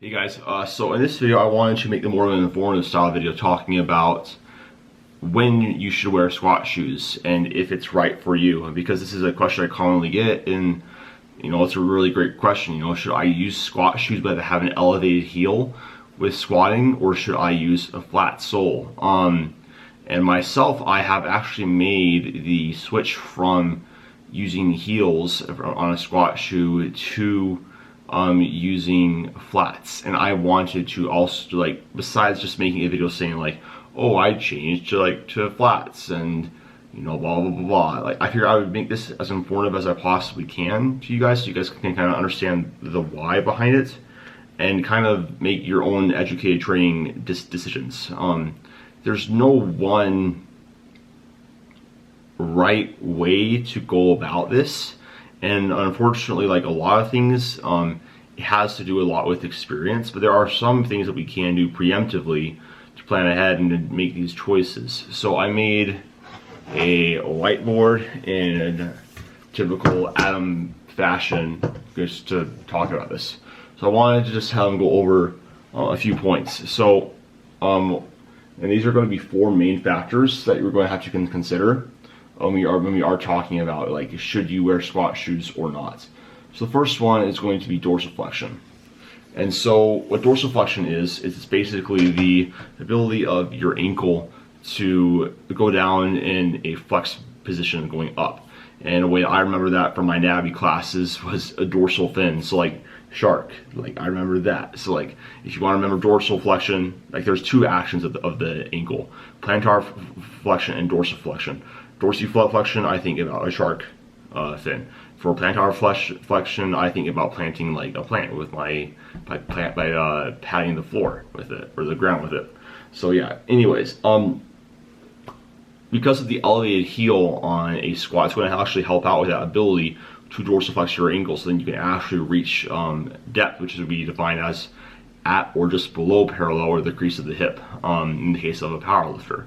Hey guys, so in this video I wanted to make the more of an informative style video talking about when you should wear squat shoes and if it's right for you, because this is a question I commonly get, and it's a really great question. Should I use squat shoes but have an elevated heel with squatting, or should I use a flat sole? And myself, I have actually made the switch from using heels on a squat shoe to using flats. And I wanted to also, besides just making a video saying oh, I changed to flats and blah blah blah blah, I figured I would make this as informative as I possibly can to you guys, so you guys can kind of understand the why behind it and kind of make your own educated training decisions. There's no one right way to go about this, and unfortunately, a lot of things, it has to do a lot with experience, but there are some things that we can do preemptively to plan ahead and to make these choices. So I made a whiteboard in typical Adam fashion just to talk about this. So I wanted to just have them go over a few points. So, and these are going to be four main factors that you're going to have to consider when we are talking about should you wear squat shoes or not. So the first one is going to be dorsiflexion. And so what dorsiflexion is it's basically the ability of your ankle to go down in a flex position going up. And the way I remember that from my anatomy classes was a dorsal fin, so shark, I remember that. So if you want to remember dorsal flexion, there's two actions of the ankle: plantar flexion and dorsiflexion. Dorsiflexion, I think about a shark fin. For plantar flexion, I think about planting a plant with by patting the floor with it, or the ground with it. So yeah, anyways, because of the elevated heel on a squat, it's going to actually help out with that ability to dorsiflex your ankle, so then you can actually reach depth, which would be defined as at or just below parallel or the crease of the hip, in the case of a powerlifter.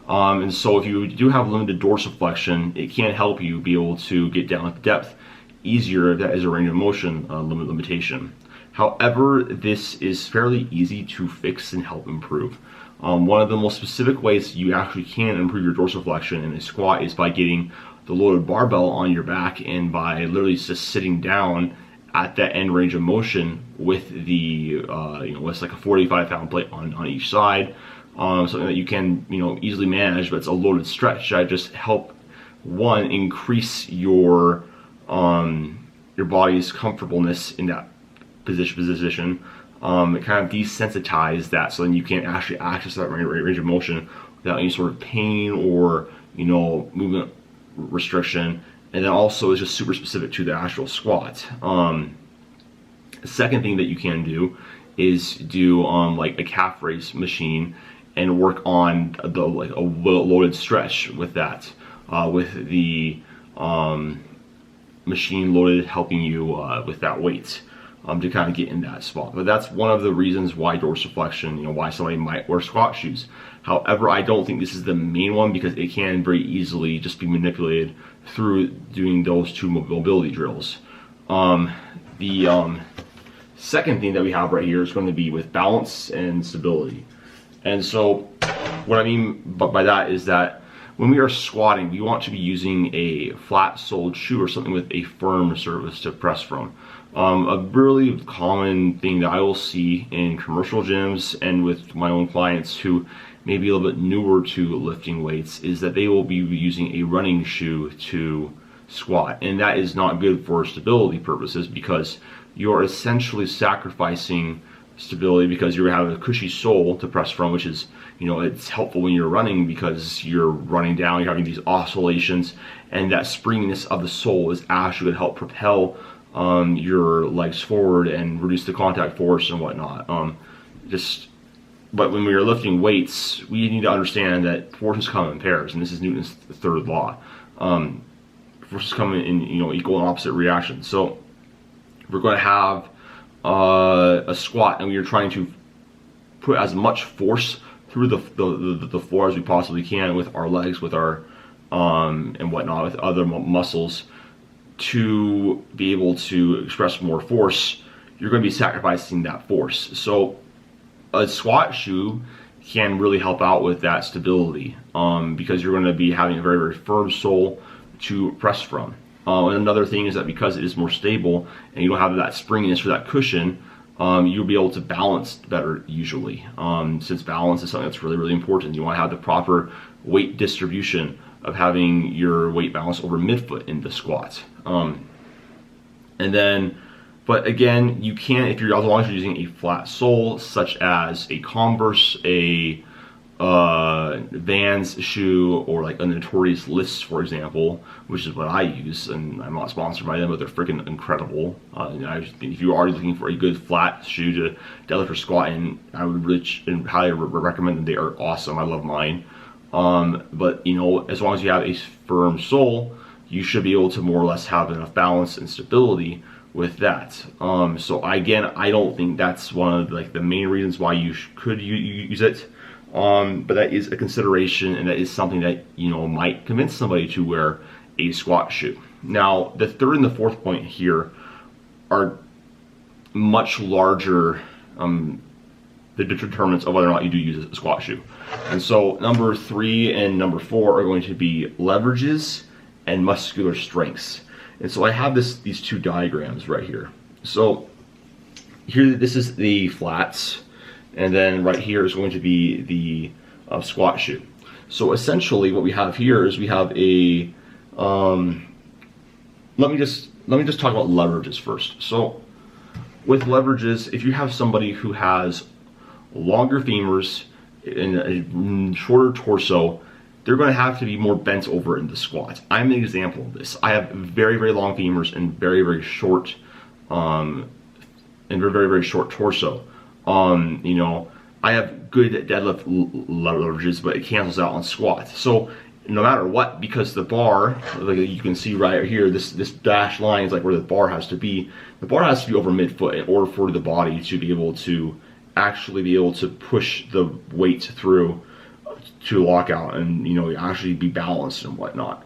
And so if you do have limited dorsiflexion, it can help you be able to get down at depth easier if that is a range of motion limitation. However, this is fairly easy to fix and help improve. One of the most specific ways you actually can improve your dorsiflexion in a squat is by getting the loaded barbell on your back and by literally just sitting down at that end range of motion with the it's like a 45-pound plate on each side. Something that you can easily manage, but it's a loaded stretch. I just help one increase your body's comfortableness in that position. It kind of desensitize that, so then you can actually access that range of motion without any sort of pain or movement restriction. And then also it's just super specific to the actual squat. The second thing that you can do is do a calf raise machine and work on the a loaded stretch with that, with the machine loaded, helping you with that weight, to kind of get in that spot. But that's one of the reasons why dorsiflexion, why somebody might wear squat shoes. However, I don't think this is the main one, because it can very easily just be manipulated through doing those two mobility drills. The second thing that we have right here is going to be with balance and stability. And so what I mean by that is that when we are squatting, we want to be using a flat-soled shoe or something with a firm surface to press from. A really common thing that I will see in commercial gyms and with my own clients who may be a little bit newer to lifting weights is that they will be using a running shoe to squat. And that is not good for stability purposes, because you're essentially sacrificing stability because you have a cushy sole to press from, which is, it's helpful when you're running because you're running down, you're having these oscillations, and that springiness of the sole is actually going to help propel your legs forward and reduce the contact force and whatnot. But when we are lifting weights, we need to understand that forces come in pairs, and this is Newton's third law. Forces come in equal and opposite reactions. So we're going to have a squat, and we are trying to put as much force through the floor as we possibly can with our legs, with our and whatnot, with other muscles, to be able to express more force you're going to be sacrificing that force. So a squat shoe can really help out with that stability, because you're going to be having a very, very firm sole to press from. And another thing is that because it is more stable and you don't have that springiness or that cushion, you'll be able to balance better usually. Since balance is something that's really, really important. You want to have the proper weight distribution of having your weight balance over midfoot in the squat. But again, you can, if you're, as long as you're using a flat sole, such as a Converse, a Vans shoe, or like a Notorious List, for example, which is what I use, and I'm not sponsored by them, but they're freaking incredible. If you are looking for a good flat shoe to deadlift or squat in, I would really highly recommend them. They are awesome. I love mine. But you know, as long as you have a firm sole, you should be able to more or less have enough balance and stability with that. So again, I don't think that's one of like the main reasons why you could use it. But that is a consideration, and that is something that, you know, might convince somebody to wear a squat shoe. Now, the third and the fourth point here are much larger the determinants of whether or not you do use a squat shoe. And so number 3 and number 4 are going to be leverages and muscular strengths. And so I have these two diagrams right here. So here, this is the flats, and then right here is going to be the squat shoe. So essentially what we have here is we have a, let me just talk about leverages first. So with leverages, if you have somebody who has longer femurs and a shorter torso, they're going to have to be more bent over in the squat. I'm an example of this. I have very, very long femurs and very, very short, and very, very short torso. You know, I have good deadlift leverages, but it cancels out on squats. So no matter what, because the bar, like you can see right here, this dashed line is like where the bar has to be. The bar has to be over midfoot in order for the body to be able to actually be able to push the weight through to lock out and, you know, actually be balanced and whatnot.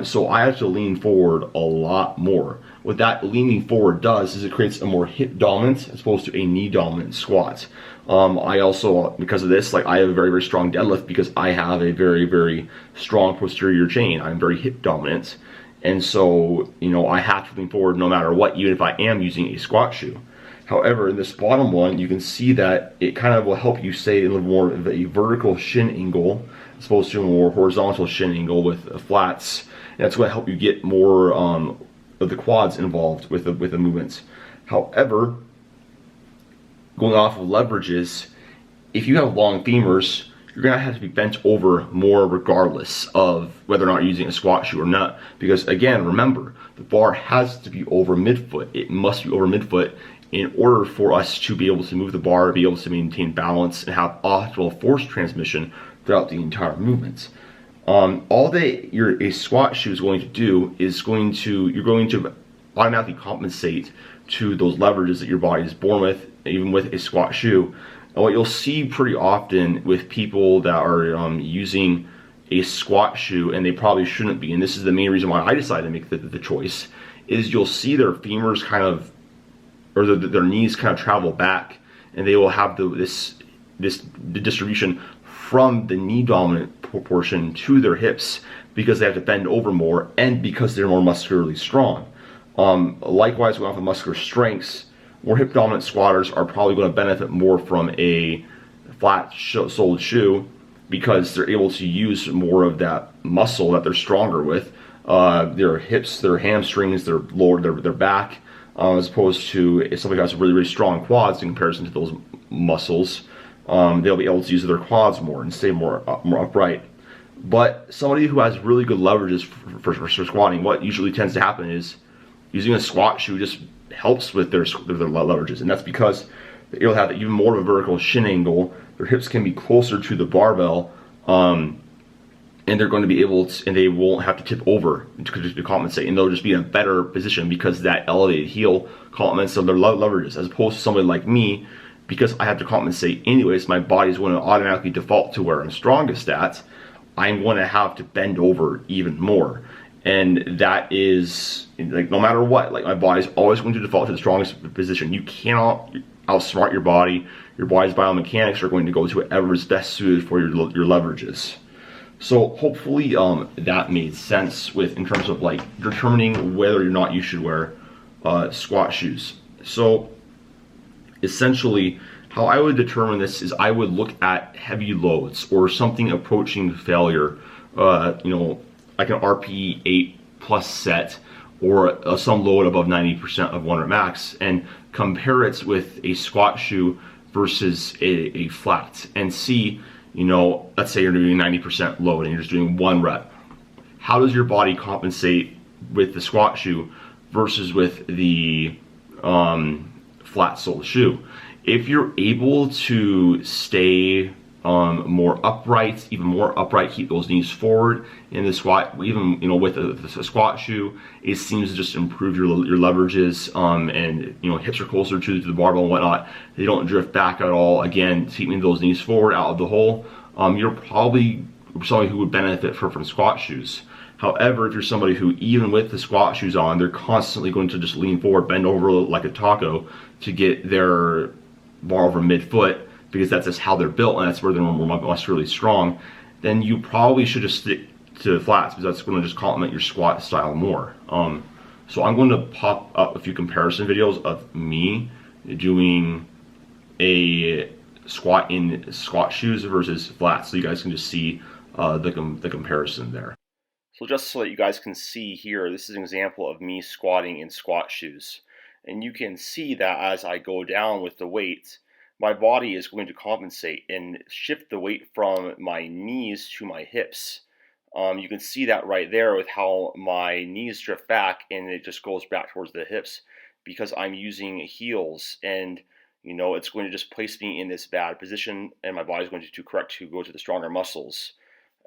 So I have to lean forward a lot more. What that leaning forward does is it creates a more hip dominant as opposed to a knee dominant squat. I also, because of this, like I have a very, very strong deadlift because I have a very, very strong posterior chain. I'm very hip dominant. And so, you know, I have to lean forward no matter what, even if I am using a squat shoe. However, in this bottom one, you can see that it kind of will help you stay in a little more of a vertical shin angle as opposed to a more horizontal shin angle with flats. And that's going to help you get more of the quads involved with the movements. However, going off of leverages, if you have long femurs, you're going to have to be bent over more regardless of whether or not you're using a squat shoe or not. Because again, remember, the bar has to be over midfoot. It must be over midfoot in order for us to be able to move the bar, be able to maintain balance, and have optimal force transmission throughout the entire movement. All that a squat shoe is going to do is you're going to automatically compensate to those leverages that your body is born with, even with a squat shoe. And what you'll see pretty often with people that are using a squat shoe, and they probably shouldn't be, and this is the main reason why I decided to make the choice, is you'll see their femurs kind of, or their knees kind of travel back, and they will have the distribution from the knee dominant portion to their hips because they have to bend over more and because they're more muscularly strong. Likewise, going off of muscular strengths, more hip dominant squatters are probably going to benefit more from a flat soled shoe because they're able to use more of that muscle that they're stronger with, their hips, their hamstrings, their lower, their back. As opposed to if somebody has really, really strong quads in comparison to those muscles, they'll be able to use their quads more and stay more upright. But somebody who has really good leverages for squatting, what usually tends to happen is using a squat shoe just helps with their leverages, and that's because they'll have even more of a vertical shin angle. Their hips can be closer to the barbell, and they're going to be able to, and they won't have to tip over to compensate, and they'll just be in a better position because that elevated heel complements of their leverages, as opposed to somebody like me, because I have to compensate anyways. My body's going to automatically default to where I'm strongest at. I'm going to have to bend over even more, and that is, like no matter what, like my body's always going to default to the strongest position. You cannot outsmart your body. Your body's biomechanics are going to go to whatever is best suited for your leverages. So hopefully that made sense with in terms of like determining whether or not you should wear squat shoes. So essentially how I would determine this is I would look at heavy loads or something approaching failure, you know, like an RPE 8 plus set or some load above 90% of 1 rep max, and compare it with a squat shoe versus a flat and see, you know, let's say you're doing 90% load and you're just doing 1 rep. How does your body compensate with the squat shoe versus with the flat sole shoe? If you're able to stay more upright, even more upright, keep those knees forward in the squat, even, you know, with a squat shoe, it seems to just improve your leverages, and, you know, hips are closer to the barbell and whatnot. They don't drift back at all. Again, keeping those knees forward out of the hole. You're probably somebody who would benefit from squat shoes. However, if you're somebody who, even with the squat shoes on, they're constantly going to just lean forward, bend over like a taco to get their bar over mid-foot, because that's just how they're built and that's where they're muscularly strong, then you probably should just stick to flats, because that's going to just complement your squat style more. So I'm going to pop up a few comparison videos of me doing a squat in squat shoes versus flats, so you guys can just see the comparison there. So just so that you guys can see here, this is an example of me squatting in squat shoes. And you can see that as I go down with the weight, my body is going to compensate and shift the weight from my knees to my hips. You can see that right there with how my knees drift back and it just goes back towards the hips because I'm using heels, and, you know, it's going to just place me in this bad position, and my body's going to correct to go to the stronger muscles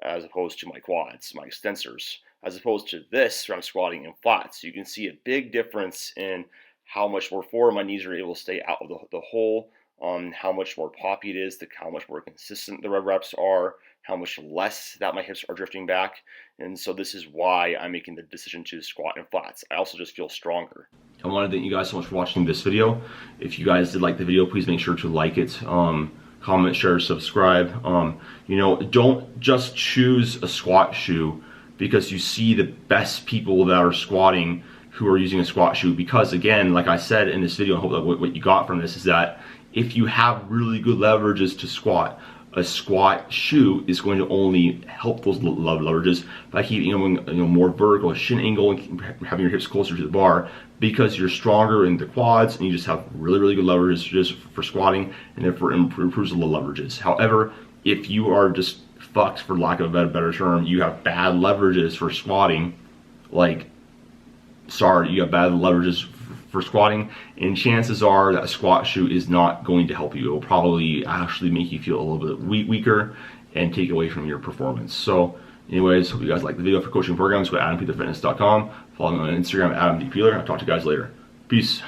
as opposed to my quads, my extensors, as opposed to this where I'm squatting in flats. So you can see a big difference in how much more forward my knees are able to stay out of the hole, how much more poppy it is, how much more consistent the reps are, how much less that my hips are drifting back. And so this is why I'm making the decision to squat in flats. I also just feel stronger. I want to thank you guys so much for watching this video. If you guys did like the video, please make sure to like it, comment, share, subscribe. You know, don't just choose a squat shoe because you see the best people that are squatting who are using a squat shoe, because again, like I said in this video, I hope that what you got from this is that if you have really good leverages to squat, a squat shoe is going to only help those leverages by keeping them, you know, more vertical, shin angle, and having your hips closer to the bar, because you're stronger in the quads and you just have really good leverages just for squatting, and therefore improves the leverages. However, if you are just fucked, for lack of a better term, you have bad leverages for squatting, like, sorry, you have bad leverages for squatting, and chances are that a squat shoe is not going to help you. It will probably actually make you feel a little bit weaker and take away from your performance. So anyways, hope you guys like the video. For coaching programs, go to AdamPeterFitness.com. Follow me on Instagram at AdamDPeeler. I'll talk to you guys later. Peace.